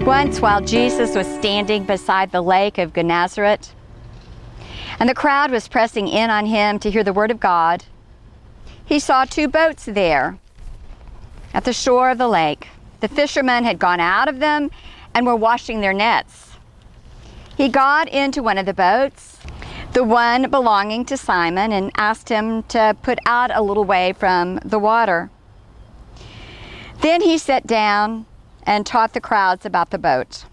Once, while Jesus was standing beside the lake of Gennesaret, and the crowd was pressing in on him to hear the word of God, he saw two boats there at the shore of the lake. The fishermen had gone out of them and were washing their nets. He got into one of the boats, the one belonging to Simon, and asked him to put out a little way from the water. Then he sat down and taught the crowds about the boat.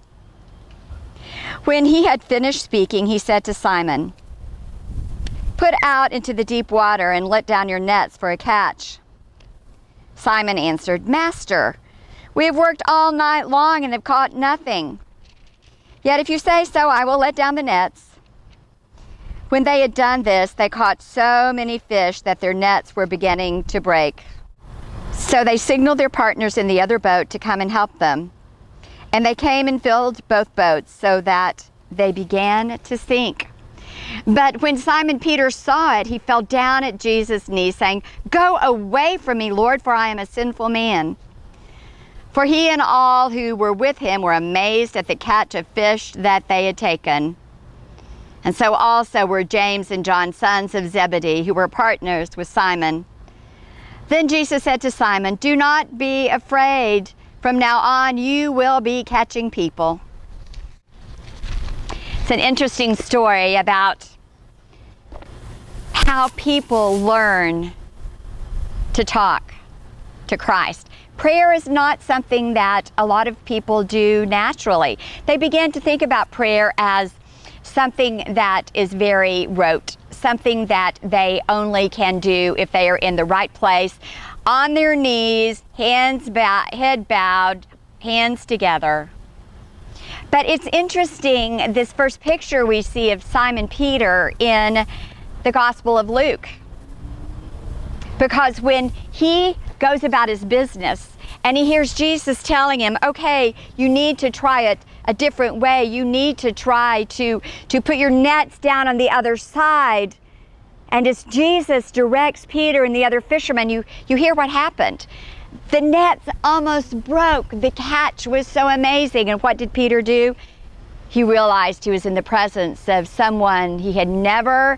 When he had finished speaking, he said to Simon, "Put out into the deep water and let down your nets for a catch." Simon answered, "Master, we have worked all night long and have caught nothing. Yet if you say so, I will let down the nets." When they had done this, they caught so many fish that their nets were beginning to break. So they signaled their partners in the other boat to come and help them. And they came and filled both boats so that they began to sink. But when Simon Peter saw it, he fell down at Jesus' knees, saying, "Go away from me, Lord, for I am a sinful man." For he and all who were with him were amazed at the catch of fish that they had taken. And so also were James and John, sons of Zebedee, who were partners with Simon. Then Jesus said to Simon, "Do not be afraid. From now on, you will be catching people." It's an interesting story about how people learn to talk to Christ. Prayer is not something that a lot of people do naturally. They begin to think about prayer as something that is very rote, something that they only can do if they are in the right place, on their knees, head bowed, hands together. But it's interesting, this first picture we see of Simon Peter in the Gospel of Luke. Because when he goes about his business and he hears Jesus telling him, okay, you need to try it a different way. You need to try to put your nets down on the other side. And as Jesus directs Peter and the other fishermen, you hear what happened. The nets almost broke. The catch was so amazing. And what did Peter do? He realized he was in the presence of someone he had never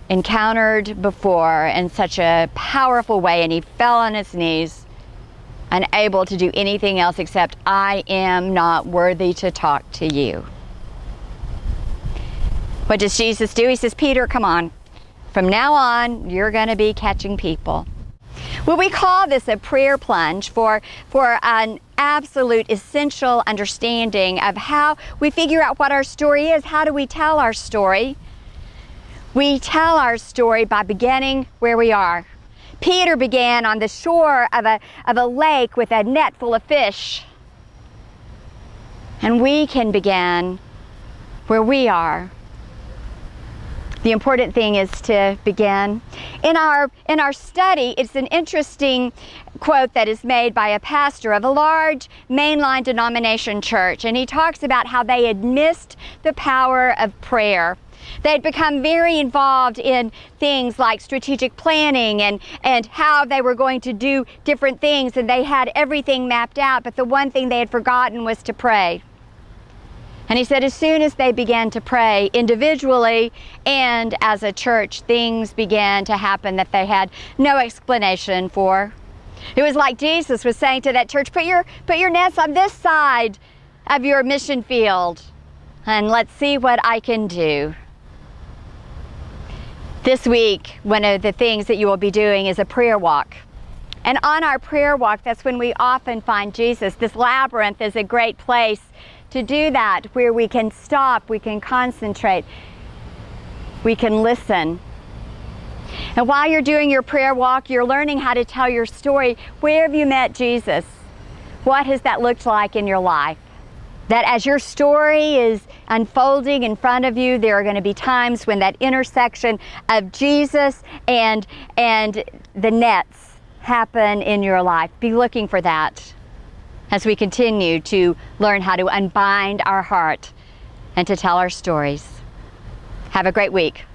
encountered before in such a powerful way, and he fell on his knees, unable to do anything else except, "I am not worthy to talk to you." What does Jesus do? He says, "Peter, come on. From now on, you're going to be catching people." Well, we call this a prayer plunge for an absolute essential understanding of how we figure out what our story is. How do we tell our story? We tell our story by beginning where we are. Peter began on the shore of a lake with a net full of fish. And we can begin where we are. The important thing is to begin. In our study, it's an interesting quote that is made by a pastor of a large mainline denomination church, and he talks about how they had missed the power of prayer. They'd become very involved in things like strategic planning and how they were going to do different things, and they had everything mapped out, but the one thing they had forgotten was to pray. And he said as soon as they began to pray individually and as a church, things began to happen that they had no explanation for. It was like Jesus was saying to that church, put your nets on this side of your mission field and let's see what I can do. This week, one of the things that you will be doing is a prayer walk. And on our prayer walk, that's when we often find Jesus. This labyrinth is a great place to do that, where we can stop, we can concentrate, we can listen. And while you're doing your prayer walk, you're learning how to tell your story. Where have you met Jesus? What has that looked like in your life? That as your story is unfolding in front of you, there are going to be times when that intersection of Jesus and the nets happen in your life. Be looking for that as we continue to learn how to unbind our heart and to tell our stories. Have a great week.